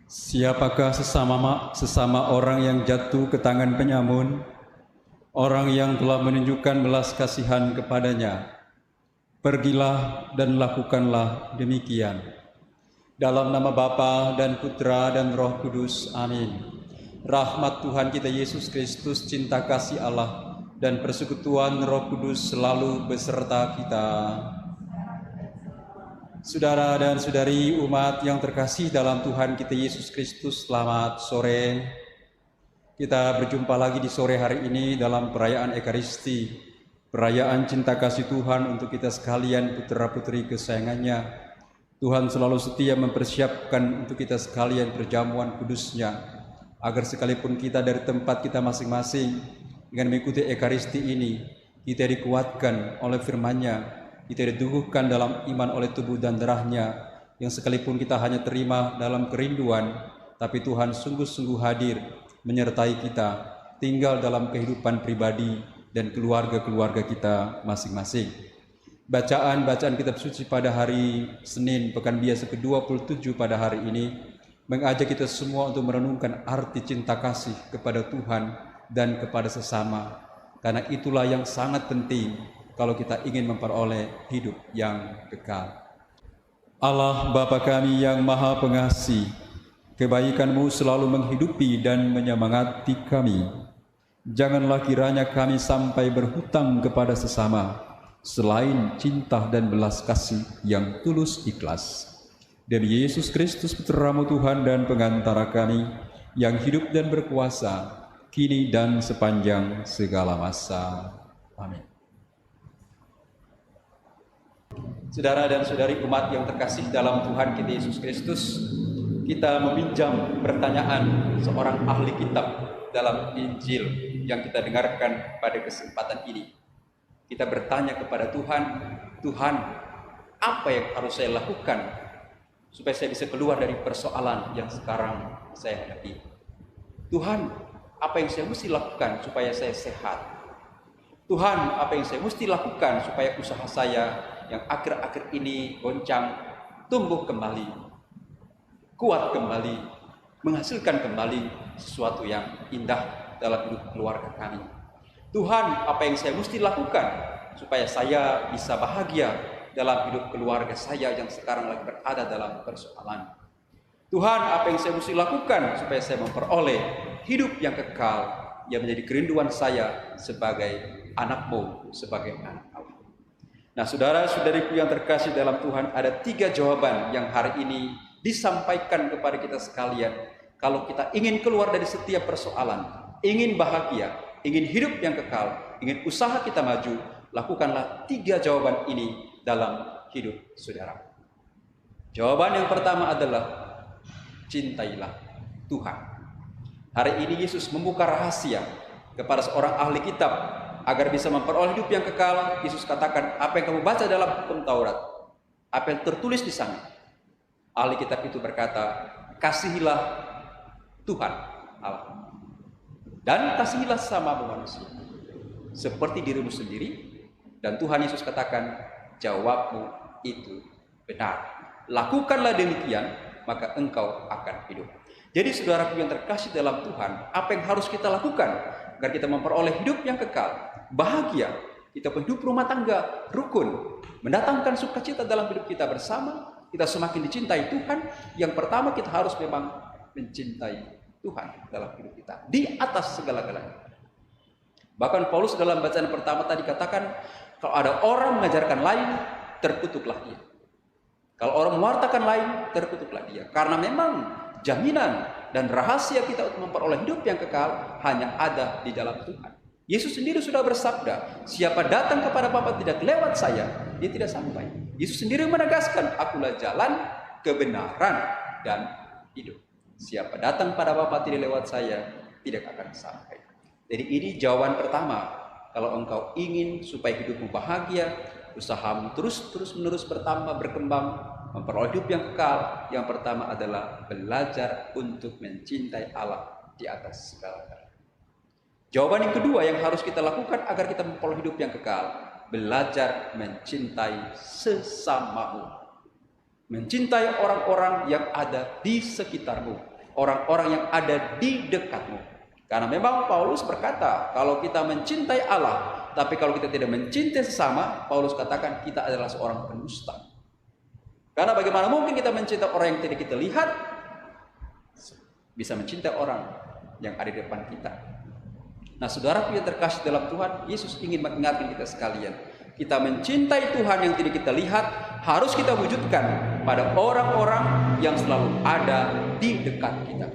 Siapakah sesama orang yang jatuh ke tangan penyamun, orang yang telah menunjukkan belas kasihan kepadanya? Pergilah dan lakukanlah demikian. Dalam nama Bapa dan Putra dan Roh Kudus. Amin. Rahmat Tuhan kita Yesus Kristus, cinta kasih Allah, dan persekutuan Roh Kudus selalu beserta kita. Saudara dan saudari umat yang terkasih dalam Tuhan kita Yesus Kristus, selamat sore. Kita berjumpa lagi di sore hari ini dalam perayaan Ekaristi, perayaan cinta kasih Tuhan untuk kita sekalian, putra-putri kesayangannya. Tuhan selalu setia mempersiapkan untuk kita sekalian perjamuan kudusnya, agar sekalipun kita dari tempat kita masing-masing dengan mengikuti Ekaristi ini, kita dikuatkan oleh firman-Nya, kita diteguhkan dalam iman oleh tubuh dan darah-Nya, yang sekalipun kita hanya terima dalam kerinduan, tapi Tuhan sungguh-sungguh hadir menyertai kita, tinggal dalam kehidupan pribadi dan keluarga-keluarga kita masing-masing. Bacaan kitab suci pada hari Senin pekan biasa ke-27 pada hari ini mengajak kita semua untuk merenungkan arti cinta kasih kepada Tuhan dan kepada sesama, karena itulah yang sangat penting kalau kita ingin memperoleh hidup yang kekal. Allah Bapa kami yang Maha Pengasih, kebaikan-Mu selalu menghidupi dan menyemangati kami. Janganlah kiranya kami sampai berhutang kepada sesama, selain cinta dan belas kasih yang tulus ikhlas. Demi Yesus Kristus, Putra-Mu Tuhan dan pengantara kami, yang hidup dan berkuasa, kini dan sepanjang segala masa. Amin. Saudara dan saudari umat yang terkasih dalam Tuhan kita Yesus Kristus, kita meminjam pertanyaan seorang ahli kitab dalam Injil yang kita dengarkan pada kesempatan ini. Kita bertanya kepada Tuhan, Tuhan, apa yang harus saya lakukan supaya saya bisa keluar dari persoalan yang sekarang saya hadapi? Tuhan, apa yang saya mesti lakukan supaya saya sehat? Tuhan, apa yang saya mesti lakukan supaya usaha saya yang akhir-akhir ini goncang tumbuh kembali, kuat kembali, menghasilkan kembali sesuatu yang indah dalam hidup keluarga kami? Tuhan, apa yang saya mesti lakukan supaya saya bisa bahagia dalam hidup keluarga saya yang sekarang lagi berada dalam persoalan? Tuhan, apa yang saya mesti lakukan supaya saya memperoleh hidup yang kekal yang menjadi kerinduan saya sebagai anak-Mu, sebagai anak Allah? Nah, saudara-saudariku yang terkasih dalam Tuhan, ada 3 jawaban yang hari ini disampaikan kepada kita sekalian. Kalau kita ingin keluar dari setiap persoalan, ingin bahagia, ingin hidup yang kekal, ingin usaha kita maju, lakukanlah 3 jawaban ini dalam hidup saudara. Jawaban yang pertama adalah cintailah Tuhan. Hari ini Yesus membuka rahasia kepada seorang ahli kitab agar bisa memperoleh hidup yang kekal. Yesus katakan, apa yang kamu baca dalam hukum Taurat, apa yang tertulis di sana? Ahli kitab itu berkata, kasihilah Tuhan Allah dan kasihilah sesama manusia seperti dirimu sendiri. Dan Tuhan Yesus katakan, jawabmu itu benar. Lakukanlah demikian, maka engkau akan hidup. Jadi saudaraku yang terkasih dalam Tuhan, apa yang harus kita lakukan agar kita memperoleh hidup yang kekal, bahagia, kita hidup rumah tangga rukun, mendatangkan sukacita dalam hidup kita bersama, kita semakin dicintai Tuhan? Yang pertama, kita harus memang mencintai Tuhan dalam hidup kita di atas segala-galanya. Bahkan Paulus dalam bacaan pertama tadi katakan, kalau ada orang mengajarkan lain, terkutuklah dia. Kalau orang mewartakan lain, terkutuklah dia. Karena memang jaminan dan rahasia kita untuk memperoleh hidup yang kekal hanya ada di dalam Tuhan. Yesus sendiri sudah bersabda, siapa datang kepada Bapa tidak lewat saya, dia tidak sampai. Yesus sendiri menegaskan, akulah jalan, kebenaran, dan hidup. Siapa datang pada Bapa tidak lewat saya, tidak akan sampai. Jadi ini jawaban pertama. Kalau engkau ingin supaya hidupmu bahagia, usahamu terus-menerus bertambah, berkembang, memperoleh hidup yang kekal, yang pertama adalah belajar untuk mencintai Allah di atas segala-galanya. Jawaban yang kedua yang harus kita lakukan agar kita memperoleh hidup yang kekal, belajar mencintai sesamamu. Mencintai orang-orang yang ada di sekitarmu. orang-orang yang ada di dekatmu. Karena memang Paulus berkata, kalau kita mencintai Allah, tapi kalau kita tidak mencintai sesama, Paulus katakan kita adalah seorang pendusta. Karena bagaimana mungkin kita mencintai orang yang tidak kita lihat, bisa mencintai orang yang ada di depan kita. Nah, saudara yang terkasih dalam Tuhan, Yesus ingin mengingatkan kita sekalian. Kita mencintai Tuhan yang tidak kita lihat, harus kita wujudkan pada orang-orang yang selalu ada di dekat kita.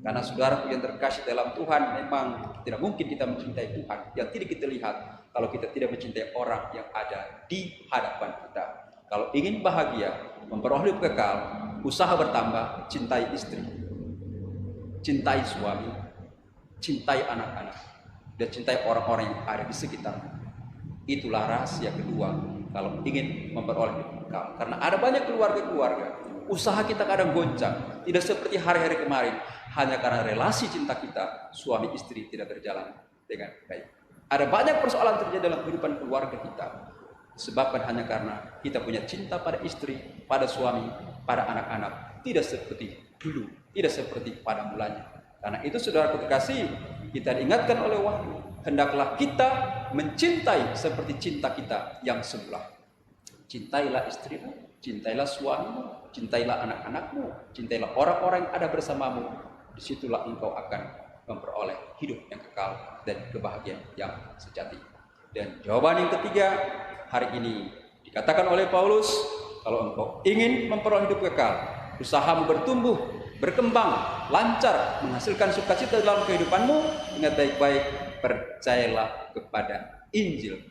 Karena saudara yang terkasih dalam Tuhan, memang tidak mungkin kita mencintai Tuhan yang tidak kita lihat kalau kita tidak mencintai orang yang ada di hadapan kita. Kalau ingin bahagia, memperoleh hidup kekal, usaha bertambah, cintai istri, cintai suami, cintai anak-anak, dan cintai orang-orang yang ada di sekitar. Itulah rahasia kedua kalau ingin memperoleh hidup kekal. Karena ada banyak keluarga-keluarga, usaha kita kadang goncang, tidak seperti hari-hari kemarin, hanya karena relasi cinta kita, suami istri tidak berjalan dengan baik. Ada banyak persoalan terjadi dalam kehidupan keluarga kita, disebabkan hanya karena kita punya cinta pada istri, pada suami, pada anak-anak, tidak seperti dulu, tidak seperti pada mulanya. Karena itu saudara kekasih, kita diingatkan oleh Wahyu, hendaklah kita mencintai seperti cinta kita yang semula. Cintailah istrimu, cintailah suamimu, cintailah anak-anakmu, cintailah orang-orang yang ada bersamamu. Disitulah engkau akan memperoleh hidup yang kekal dan kebahagiaan yang sejati. Dan jawaban yang ketiga hari ini dikatakan oleh Paulus, kalau engkau ingin memperoleh hidup kekal, usahamu bertumbuh, berkembang, lancar, menghasilkan sukacita dalam kehidupanmu, ingat baik-baik, percayalah kepada Injil.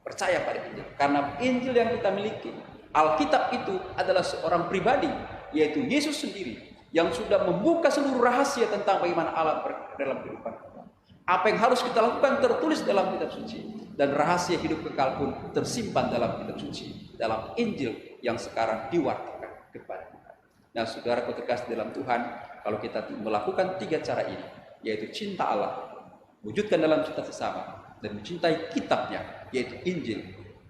Percaya pada Injil, karena Injil yang kita miliki, Alkitab itu adalah seorang pribadi, yaitu Yesus sendiri, yang sudah membuka seluruh rahasia tentang bagaimana Allah bergerak dalam kehidupan kita. Apa yang harus kita lakukan tertulis dalam kitab suci, dan rahasia hidup kekal pun tersimpan dalam kitab suci, dalam Injil yang sekarang diwartakan kepada kita. Nah, saudara terkasih dalam Tuhan, kalau kita melakukan 3 cara ini, yaitu cinta Allah, wujudkan dalam cinta sesama, dan mencintai kitabnya, yaitu Injil,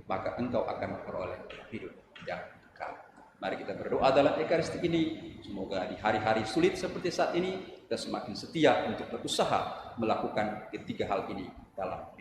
maka engkau akan memperoleh hidup yang kekal. Mari kita berdoa dalam Ekaristi ini, semoga di hari-hari sulit seperti saat ini kita semakin setia untuk berusaha melakukan ketiga hal ini dalam